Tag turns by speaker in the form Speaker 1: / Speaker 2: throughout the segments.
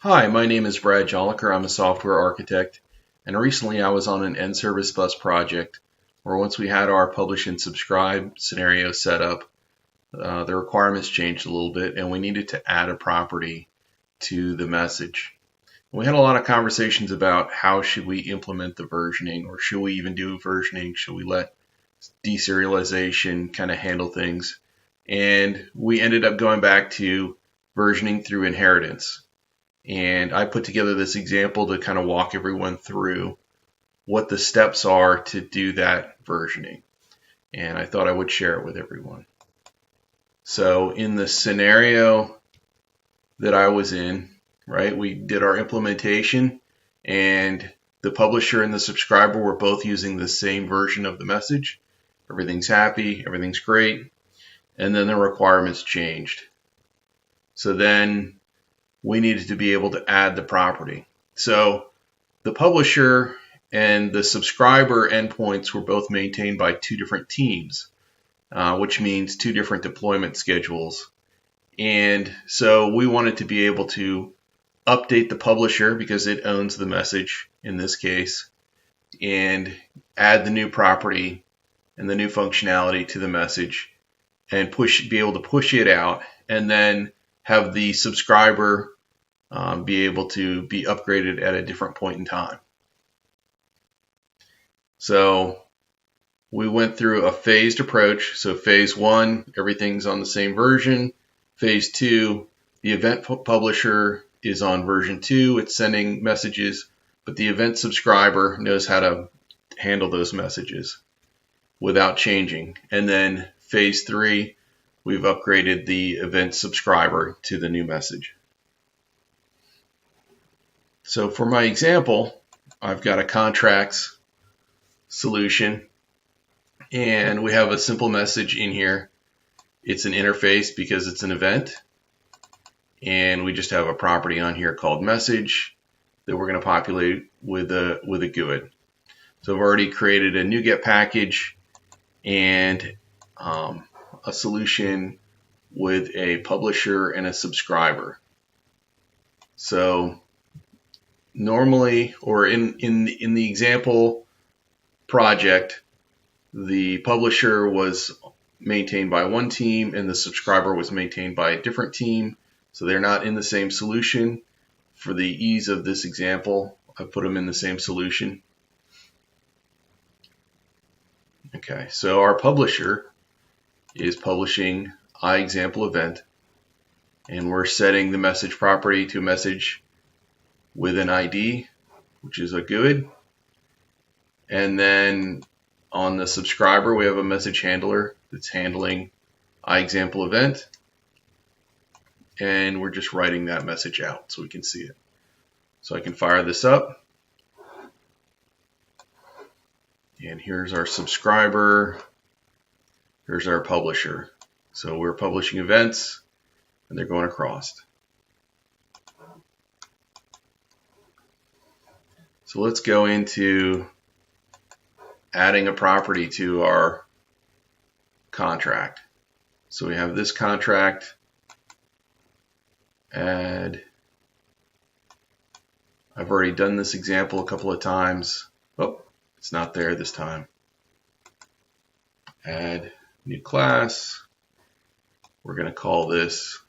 Speaker 1: Hi, my name is Brad Joliker. I'm a software architect, and recently I was on an NServiceBus project where once we had our publish and subscribe scenario set up, the requirements changed a little bit and we needed to add a property to the message. We had a lot of conversations about how should we implement the versioning, or should we even do versioning? Should we let deserialization kind of handle things? And we ended up going back to versioning through inheritance. And I put together this example to kind of walk everyone through what the steps are to do that versioning. And I thought I would share it with everyone. So in the scenario that I was in, right, we did our implementation and the publisher and the subscriber were both using the same version of the message. Everything's happy, everything's great. And then the requirements changed. So then we needed to be able to add the property. So the publisher and the subscriber endpoints were both maintained by two different teams, which means two different deployment schedules. And so we wanted to be able to update the publisher because it owns the message in this case, and add the new property and the new functionality to the message and be able to push it out, and then have the subscriber be able to be upgraded at a different point in time. So we went through a phased approach. So phase 1, everything's on the same version. Phase 2, the event publisher is on version 2. It's sending messages, but the event subscriber knows how to handle those messages without changing. And then phase 3, we've upgraded the event subscriber to the new message. So for my example, I've got a contracts solution, and we have a simple message in here. It's an interface because it's an event, and we just have a property on here called message that we're going to populate with a GUID. So I've already created a NuGet package and a solution with a publisher and a subscriber. So normally, or in the example project, the publisher was maintained by one team and the subscriber was maintained by a different team. So they're not in the same solution. For the ease of this example, I put them in the same solution. Okay, so our publisher is publishing iExample event, and we're setting the message property to message with an ID, which is a GUID. And then on the subscriber, we have a message handler that's handling iExample event. And we're just writing that message out so we can see it. So I can fire this up. And here's our subscriber. Here's our publisher. So we're publishing events and they're going across. So let's go into adding a property to our contract. So we have this contract, add. I've already done this example a couple of times. Oh, it's not there this time. Add new class. We're going to call this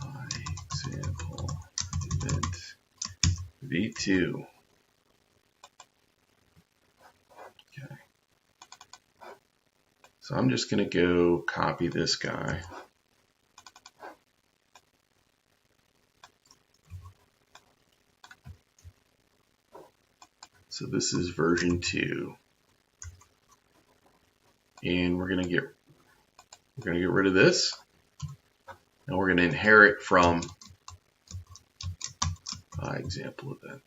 Speaker 1: iExample event v2. Okay. So I'm just going to go copy this guy. So this is version 2. And we're going to get rid of this. And we're going to inherit from iExample event.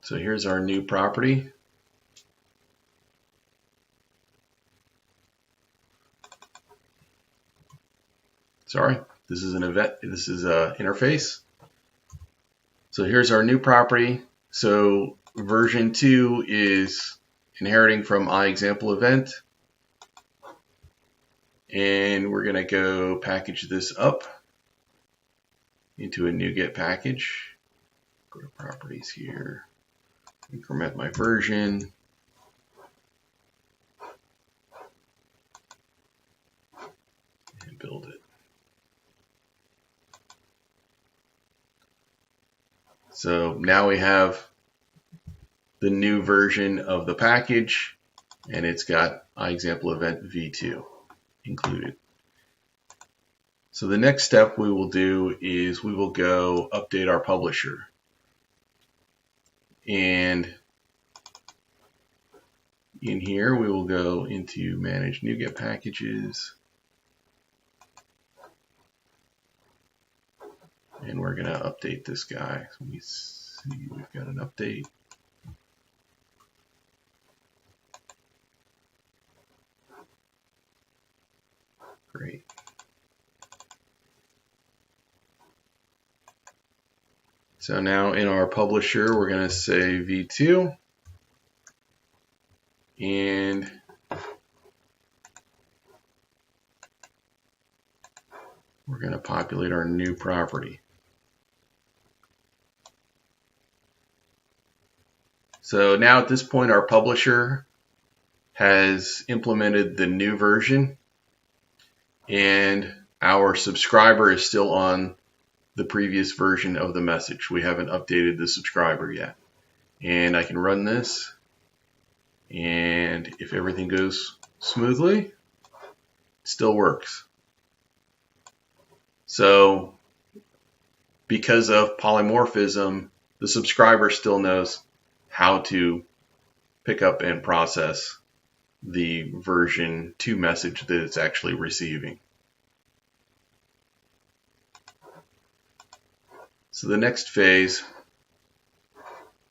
Speaker 1: So here's our new property. Sorry, this is an event. This is a interface. So here's our new property. So version 2 is inheriting from iExample event. And we're going to go package this up into a NuGet package. Go to properties here, increment my version. And build it. So now we have the new version of the package, and it's got iExample event v2 included. So the next step we will do is we will go update our publisher. And in here we will go into manage NuGet packages. And we're going to update this guy. So let me see, we've got an update. Great. So now in our publisher, we're going to say v2. And we're going to populate our new property. So now at this point, our publisher has implemented the new version, and our subscriber is still on the previous version of the message. We haven't updated the subscriber yet. And I can run this, and if everything goes smoothly, it still works. So because of polymorphism, the subscriber still knows how to pick up and process the version 2 message that it's actually receiving. So the next phase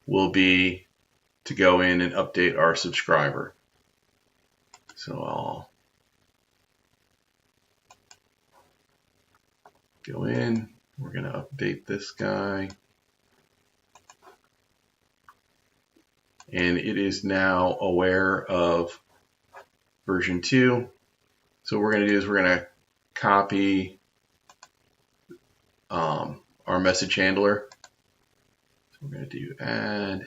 Speaker 1: will be to go in and update our subscriber. So I'll go in, we're going to update this guy. And it is now aware of version 2. So what we're going to do is we're going to copy our message handler. So we're going to do add.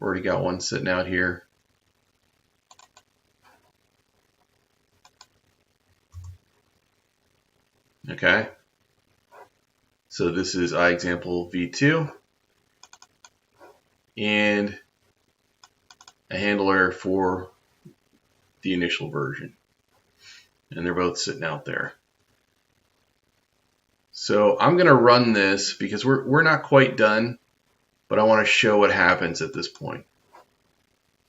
Speaker 1: Already got one sitting out here. Okay. So this is iExample v2 and a handler for the initial version. And they're both sitting out there. So I'm going to run this because we're not quite done, but I want to show what happens at this point. I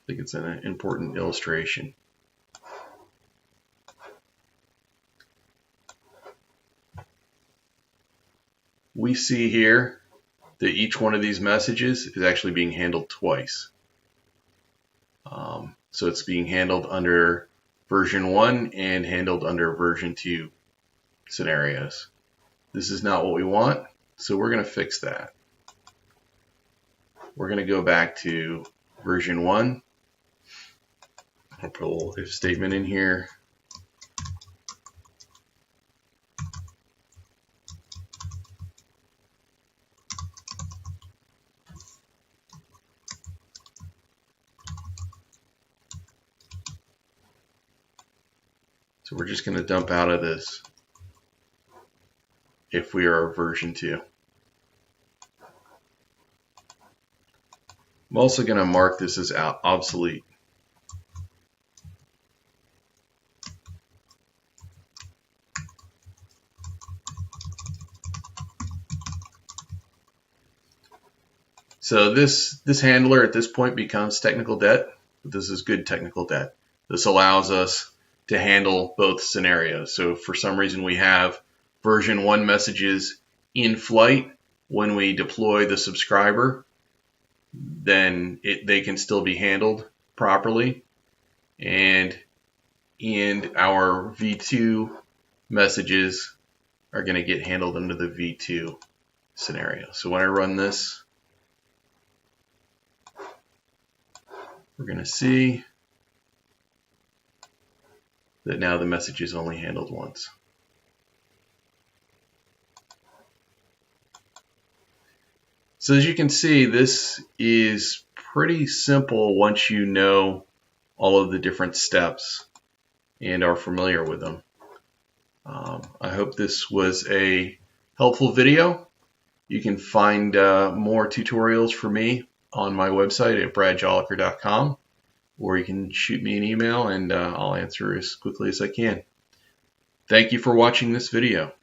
Speaker 1: think it's an important illustration. We see here that each one of these messages is actually being handled twice. So it's being handled under version 1 and handled under version 2 scenarios. This is not what we want, so we're going to fix that. We're going to go back to version 1. I'll put a little if statement in here. So we're just going to dump out of this if we are version 2. I'm also going to mark this as obsolete. So this handler at this point becomes technical debt, but this is good technical debt. This allows us to handle both scenarios. So if for some reason we have version 1 messages in flight when we deploy the subscriber, then they can still be handled properly. and our V2 messages are going to get handled under the V2 scenario. So when I run this, we're going to see that now the message is only handled once. So as you can see, this is pretty simple once you know all of the different steps and are familiar with them. I hope this was a helpful video. You can find more tutorials for me on my website at bradjolliker.com, or you can shoot me an email and I'll answer as quickly as I can. Thank you for watching this video.